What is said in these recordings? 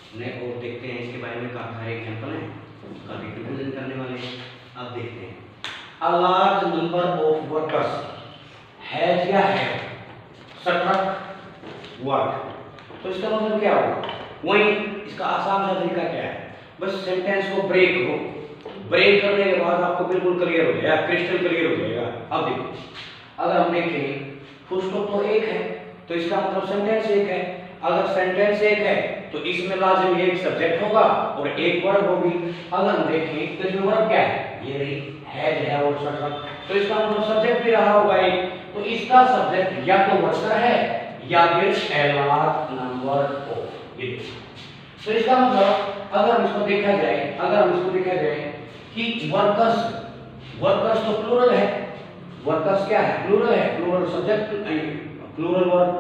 और देखते हैं इसके बारे में काफी सारे एग्जांपल हैं, काफी कंफ्यूजन करने वाले हैं। अब देखते हैं, a large number of workers has या हैव स्ट्रक वर्क, तो इसका मतलब क्या होगा? वही इसका आसान सा तरीका क्या है, बस सेंटेंस को ब्रेक करने के बाद आपको बिल्कुल क्लियर हो जाएगा, क्रिस्टल क्लियर हो जाएगा। अब देखो, अगर हम देखें फुल स्टॉप तो एक है, तो इसका मतलब सेंटेंस एक है। अगर सेंटेंस एक है तो इसमें लाजिम एक सब्जेक्ट होगा और एक वर्ब होगी। अगर हम देखें तो इसमें वर्ब क्या है, ये रही है और स्ट्रक, तो इसका मतलब सब्जेक्ट भी रहा होगा एक, तो इसका सब्जेक्ट या तो वर्कर है या फिर ए लार्ज नंबर ऑफ। ये तो इसका मतलब अगर हम इसको देखा जाए कि वर्कर्स तो प्लूरल है, वर्कर्स क्या है, प्लूरल है, प्लूरल सब्जेक्ट प्लूरल वर्ब।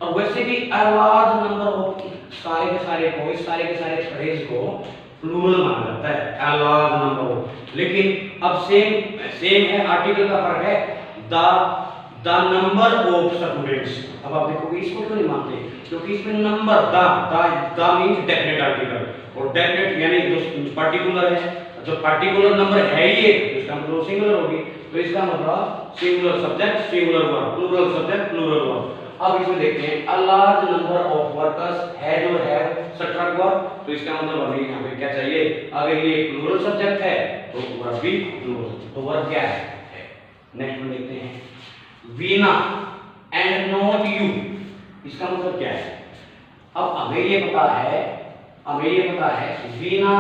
और वैसे भी अ लार्ज नंबर ऑफ, सारे के सारे फ्रेज को प्लूरल माना जाता है, अ लार्ज नंबर ऑफ। लेकिन अब सेम है, आर्टिकल का फर्क है, द नंबर ऑफ स्टूडेंट्स। अब आप देखोगे इसको क्यों नहीं मानते, क्योंकि इसमें number the means definite article, और डेफिनेट यानी जो पर्टिकुलर है, जो पर्टिकुलर नंबर है ही एक, तो इसका मतलब सिंगुलर होगी, तो इसका मतलब singular subject singular verb, plural subject plural verb. अब इसमें देखते हैं, a large number of workers has और हैव स्ट्रक वर्ब, तो इसका मतलब हमें यहाँ पे क्या चाहिए, अगर ये प्लूरल सब्जेक्ट है तो वर्ब भी प्लूरल, तो वर्ब क्या है। नेक्स्ट में देखते हैं, वीना एंड नॉट यू, इसका मतलब क्या है। अब हमें ये पता है वीना,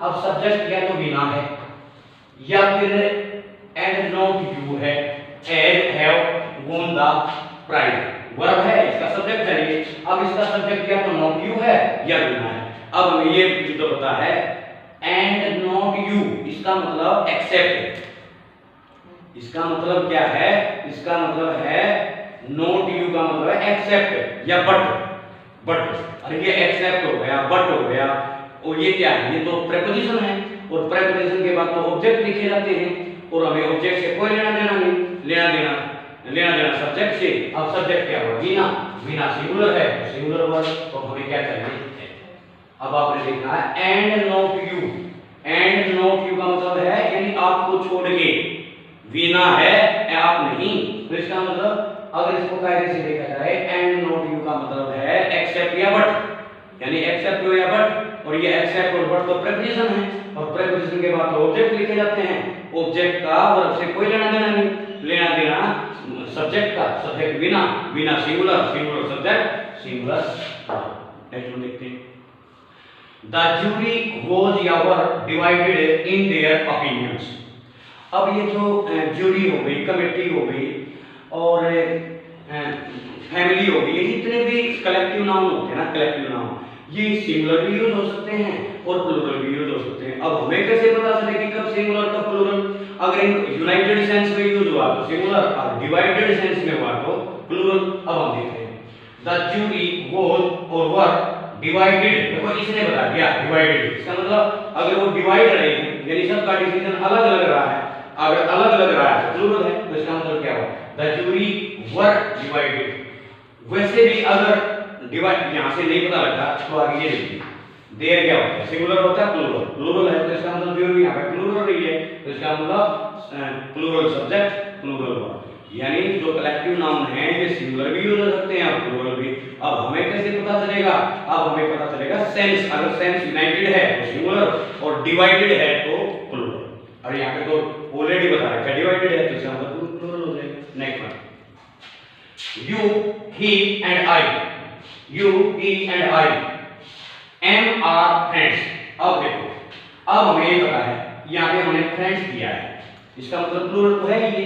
अब सब्जेक्ट या तो वीना है या फिर एंड नॉट यू है, as have won the prize, verb है, इसका सब्जेक्ट चाहिए। अब इसका सब्जेक्ट या तो नॉट यू है या वीना है। अब हमें ये तो पता है एंड नॉट यू, इसका मतलब एक्सेप्ट, इसका मतलब क्या है, इसका मतलब है नॉट यू का मतलब है एक्सेप्ट या बट, अरे ये एक्सेप्ट हो गया, बट हो गया, और ये क्या है, ये तो प्रेपोजिशन है, और प्रेपोजिशन के बाद तो ऑब्जेक्ट लिखे जाते हैं, और हमें ऑब्जेक्ट से कोई लेना देना नहीं, लेना देना सब्जेक्ट से। अब सब्जेक्ट क्या होगा, वीना सिंगुलर है, सिंगुलर वर्ब, तो हमें क्या चाहिए। अब आपने देखना है एंड नॉट यू का मतलब है यानी आपको छोड़ के, वीना है आप नहीं, तो इसका मतलब अगर इसको कायदे से देखा जाए एंड नॉट यू का मतलब है एक्सेप्ट या बट, यानी एक्सेप्ट हो या बट, और ये एक्सेप्ट और बट तो प्रेपोजिशन है, और प्रेपोजिशन के बाद तो ऑब्जेक्ट लिखे जाते हैं, ऑब्जेक्ट का वर्ब से कोई लेना देना नहीं, लेना देना सब्जेक्ट का, subject Veena singular subject singular. Next में देखते हैं, द जूरी वाज या were divided in their opinions. अब ये जो जूरी हो गई, कमेटी हो गई और फैमिली हो गई, ये जितने भी कलेक्टिव नाउन होते हैं ना, कलेक्टिव नाउन, ये सिंगुलर भी यूज हो सकते हैं और प्लूरल भी यूज हो सकते हैं। अब हमें कैसे पता चले कि कब सिंगुलर कब प्लूरल, अगर यूनाइटेड सेंस में यूज हुआ तो सिंगुलर, और डिवाइडेड सेंस में हुआ तो प्लूरल। अब हम देखते हैं, द जूरी वाज और वर डिवाइडेड, देखो इसने बता दिया डिवाइडेड, इसका मतलब अगर वो डिवाइड रहे हैं यानी सबका डिसीजन अलग अलग रहा है, अगर अलग अलग रहा है तो प्लूरल है, तो इसका मतलब क्या हुआ, द जूरी वर डिवाइडेड। वैसे भी अगर डिवाइड यहां से नहीं पता लगता तो आगे ये देखिए, देयर क्या होता है, सिंगुलर होता है, प्लूरल है, तो इसका मतलब जूरी यहां पे प्लूरल रही है, तो इसका मतलब प्लूरल सब्जेक्ट प्लूरल वर्ब, यानी जो कलेक्टिव नाउन है ये सिंगुलर भी यूज हो सकते हैं और प्लूरल भी। अब हमें कैसे पता चलेगा, अब हमें पता चलेगा सेंस, अगर सेंस यूनाइटेड है तो सिंगुलर और डिवाइडेड है तो प्लूरल, और यहाँ पे तो ऑलरेडी बता रखा है डिवाइडेड है, तो इसका मतलब प्लूरल हो जाएगा। Next one, you he and I am are friends. अब देखो, अब हमें ये पता है, यहाँ पे हमने फ्रेंड्स दिया है, इसका मतलब प्लूरल तो है ये।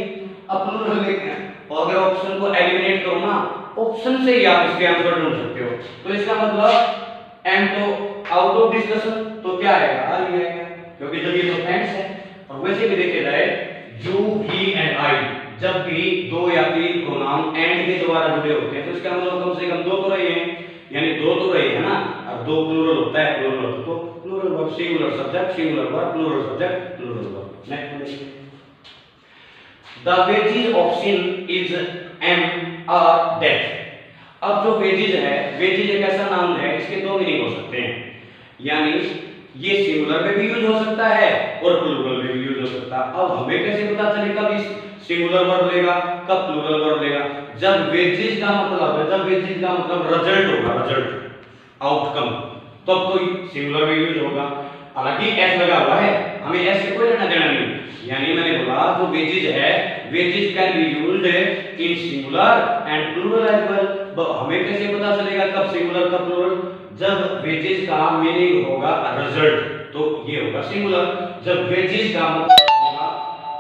अब प्लूरल देखते हैं, और अगर ऑप्शन को एलिमिनेट करो ना, ऑप्शन से ही आप इसके आंसर ढूंढ सकते हो, तो इसका मतलब एम तो आउट ऑफ डिस्कशन, तो क्या आएगा, आर ही आएगा, क्योंकि जब ये तो फ्रेंड्स है। और वैसे भी देखे जाए यू ही एंड आई, जब भी दो या तीन प्रोनाउन एंड के द्वारा जुड़े होते हैं तो इसका मतलब कम से कम दो तो रहे हैं, यानी दो तो रहे हैं ना, और दो प्लूरल होता है, प्लूरल तो plural verb, singular subject singular verb, plural subject plural verb. Next देखिए, the wages of sin is um are death. अब जो वेजेस है, वेजेस एक ऐसा नाउन है, इसके दो मीनिंग हो सकते हैं, यानी ये सिंगुलर में भी यूज हो सकता है और प्लूरल में भी यूज हो सकता है। अब हमें कैसे पता चलेगा कब सिंगुलर वर्ब लेगा कब प्लूरल वर्ब लेगा? जब वेजेस का मतलब रिजल्ट होगा, रिजल्ट आउटकम, तब तो सिंगुलर में यूज होगा। हालांकि एस लगा हुआ है, हमें एस से कोई लेना देना नहीं, यानी मैंने बोला जो वेजेस है, wages can be used in singular and plural as well. हमें कैसे पता चलेगा कब सिंगुलर कब प्लूरल? जब वेजेस का मीनिंग होगा रिजल्ट, तो ये होगा सिंगुलर। जब वेजेस का मतलब होगा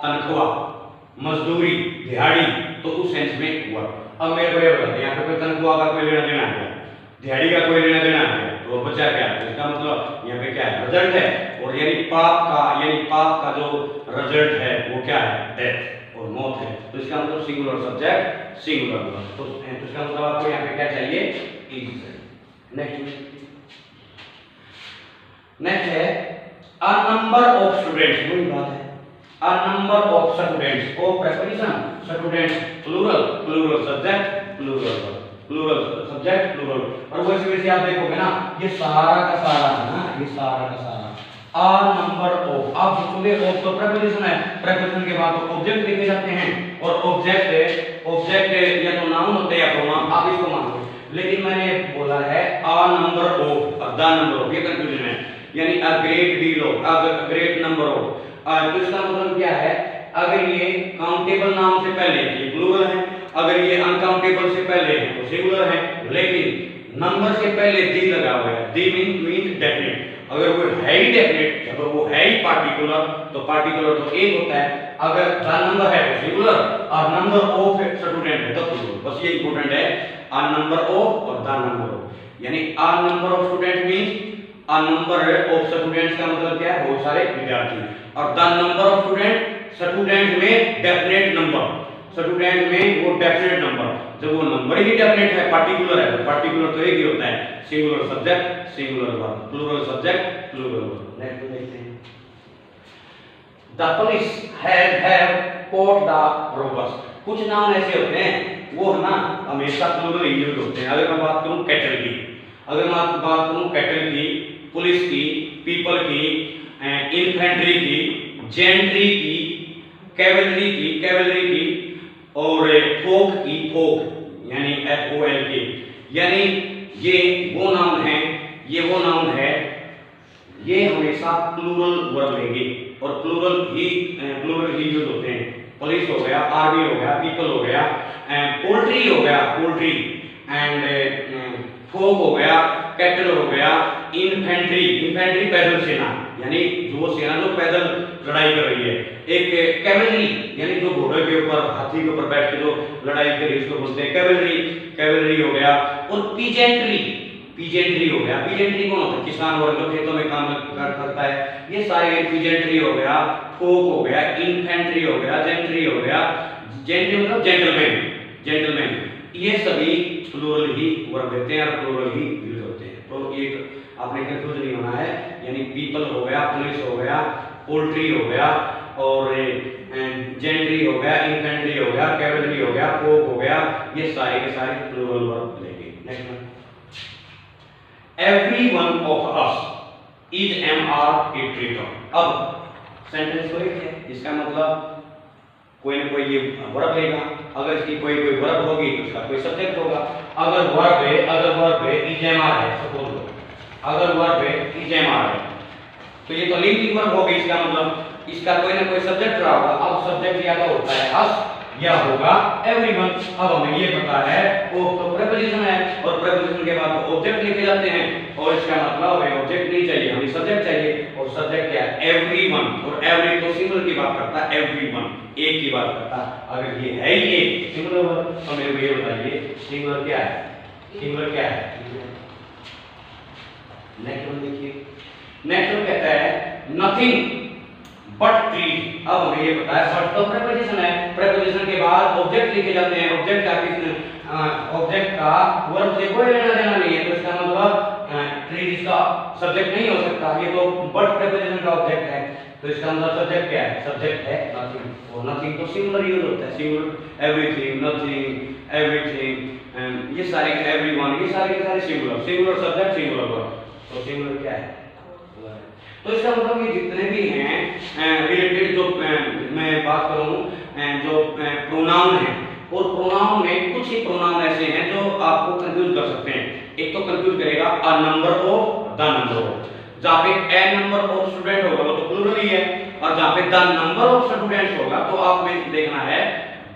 तनख्वाह, मजदूरी, दिहाड़ी, तो उस सेंस में हुआ। अब मेरे को ये बताते यहाँ पे कोई तनख्वाह का कोई लेना देना है, दिहाड़ी का कोई लेना देना है, तो बचा क्या? इसका मतलब यहाँ पे क्या है? रिजल्ट है। और यानी पाप का जो रिजल्ट है वो क्या है? डेथ और मौत है। तो इसका मतलब सिंगुलर सब्जेक्ट सिंगुलर वर्ब। तो इसका मतलब आपको यहाँ पे क्या चाहिए? इज। नेक्स्ट है अ नंबर ऑफ स्टूडेंट्स। वही बात है, अ नंबर ऑफ स्टूडेंट्स। ओ preposition students plural, plural subject plural verb, plural subject plural. और वैसे आप देखोगे ना, ये सारा का सारा है ना, ये सारा का सारा अ नंबर ऑफ। आप सोचोगे ऑफ तो प्रेपोजिशन है, प्रेपोजिशन के बाद तो ऑब्जेक्ट लिखे जाते हैं, और ऑब्जेक्ट या तो नाउन होते हैं या प्रोनाउन, आप इसको मानोगे। लेकिन मैंने बोला है a number of, the number of, ये कंफ्यूजन है। यानी a great deal of, a great number of. तो इसका मतलब क्या है? अगर ये काउंटेबल नाउन से पहले ये प्लूरल है, अगर ये अनकाउंटेबल से पहले है तो सिंगुलर है। लेकिन नंबर से पहले दी लगा हुआ है, दी मीन डेफिनेट। अगर वो है ही डेफिनेट, अगर वो है ही पार्टिकुलर, तो पार्टिकुलर तो एक होता है। अगर द नंबर है तो सिंगुलर, और नंबर ऑफ स्टूडेंट है तो प्लूरल। बस ये इंपॉर्टेंट है, अ नंबर ऑफ और द नंबर ऑफ। यानी a number of student means a number of students का मतलब क्या है? बहुत सारे विद्यार्थी। और द नंबर ऑफ स्टूडेंट में डेफिनेट नंबर, स्टूडेंट में वो डेफिनेट नंबर। जब वो नंबर ही डेफिनेट है, पार्टिकुलर है, तो पार्टिकुलर तो एक ही होता है, singular subject singular verb, plural subject plural verb. Next देखते हैं, the police have caught the robbers। कुछ नाउन ऐसे होते हैं वो ना हमेशा प्लूरल ही यूज होते हैं। अगर मैं बात करूं कैटल की, अगर मैं बात करूं कैटल की, पुलिस की, पीपल की, इन्फेंट्री की, जेंट्री की, कैवलरी की, और फोक की, फोक यानी FOLK, यानी ये वो नाउन है, ये हमेशा प्लूरल वर्ब लेंगे और प्लूरल ही यूज होते हैं। पुलिस हो गया, आर्मी हो गया, पीपल हो गया, पोल्ट्री हो गया, पोल्ट्री, एंड फोक हो गया, कैटल हो गया, इन्फेंट्री पैदल सेना, यानी वो सेना जो पैदल लड़ाई कर रही है। एक कैवलरी यानी जो घोड़े के ऊपर, हाथी के ऊपर बैठ के जो लड़ाई कर रही है उसको बोलते हैं कैवलरी हो गया। और पीजेंट्री हो गया। पीजेंट्री कौन होता है? किसान वर्ग जो खेतों में काम करता है, ये सारे पीजेंट्री हो गया, फोक हो गया, इन्फेंट्री हो गया, जेंट्री हो गया। जेंट्री मतलब जेंटलमैन, ये सभी प्लूरल ही वर्ब देते हैं और प्लूरल ही यूज होते हैं। तो एक आपने कंफ्यूज नहीं होना है, यानी पीपल हो गया, पुलिस हो गया, पोल्ट्री हो गया, और जेंट्री हो गया, इन्फेंट्री हो गया, कैवलरी हो गया, फोक हो गया, ये सारे के सारे प्लूरल वर्ब लेंगे। Next one, every one of us is MR a traitor। अब सेंटेंस कोई है, इसका मतलब कोई ना कोई ये वर्ब लेगा। अगर इसकी कोई वर्ब होगी तो उसका कोई सब्जेक्ट होगा। अगर वर्ब है is MR है, सपोज लो, अगर वर्ब है is MR है तो ये तो लिंकिंग वर्ब होगी। इसका मतलब इसका कोई ना कोई सब्जेक्ट रहा होगा। अब सब्जेक्ट या तो होता है us या होगा एवरीवन। अब हमें ये पता है वो तो प्रेपोजिशन है, और प्रेपोजिशन के बाद तो ऑब्जेक्ट लिखे जाते हैं, और इसका मतलब हमें ऑब्जेक्ट नहीं चाहिए, हमें सब्जेक्ट चाहिए। और सब्जेक्ट क्या है? एवरीवन। और एवरी तो सिंगुलर की बात करता है, एवरीवन एक की बात करता है। अगर ये है ही एक सिंगुलर वर्ब तो मेरे को ये बताइए सिंगुलर क्या है? नेक्स्ट वन देखिए, नेक्स्ट वन कहता है नथिंग बट ट्रीज। अब हमें ये पता है बट तो प्रेपोजिशन है, प्रेपोजिशन के बाद ऑब्जेक्ट लिखे जाते हैं। ऑब्जेक्ट का वर्ब से कोई लेना देना नहीं है, तो इसका मतलब ट्रीज का सब्जेक्ट नहीं हो सकता। ये तो बट प्रेपोजिशन का ऑब्जेक्ट है, तो इसका मतलब सब्जेक्ट क्या है? सब्जेक्ट है नथिंग। और नथिंग तो सिंगुलर यूज होता है, सिंगुलर एवरीथिंग, नथिंग, एवरीथिंग, ये सारे एवरीवन, ये सारे के सारे सिंगुलर सब्जेक्ट सिंगुलर वर्ब। तो सिंगुलर क्या है? तो इसका मतलब ये जितने भी हैं रिलेटेड जो मैं बात करूँ जो प्रोनाउन है, और प्रोनाउन में कुछ ही प्रोनाउन ऐसे हैं जो आपको कंफ्यूज कर सकते हैं। एक तो कंफ्यूज करेगा अ number of, the number of. जहाँ पे ए नंबर ऑफ स्टूडेंट होगा वो तो प्लूरल ही है, और जहाँ पे द नंबर ऑफ स्टूडेंट्स होगा तो आपको देखना है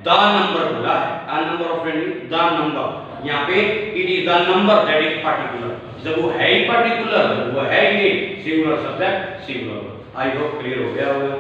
द नंबर बोला है, a number of student the number. यहाँ पे it is the number that is particular, जब वो है ही पार्टिकुलर, वो है ये singular subject singular. I hope clear हो गया होगा।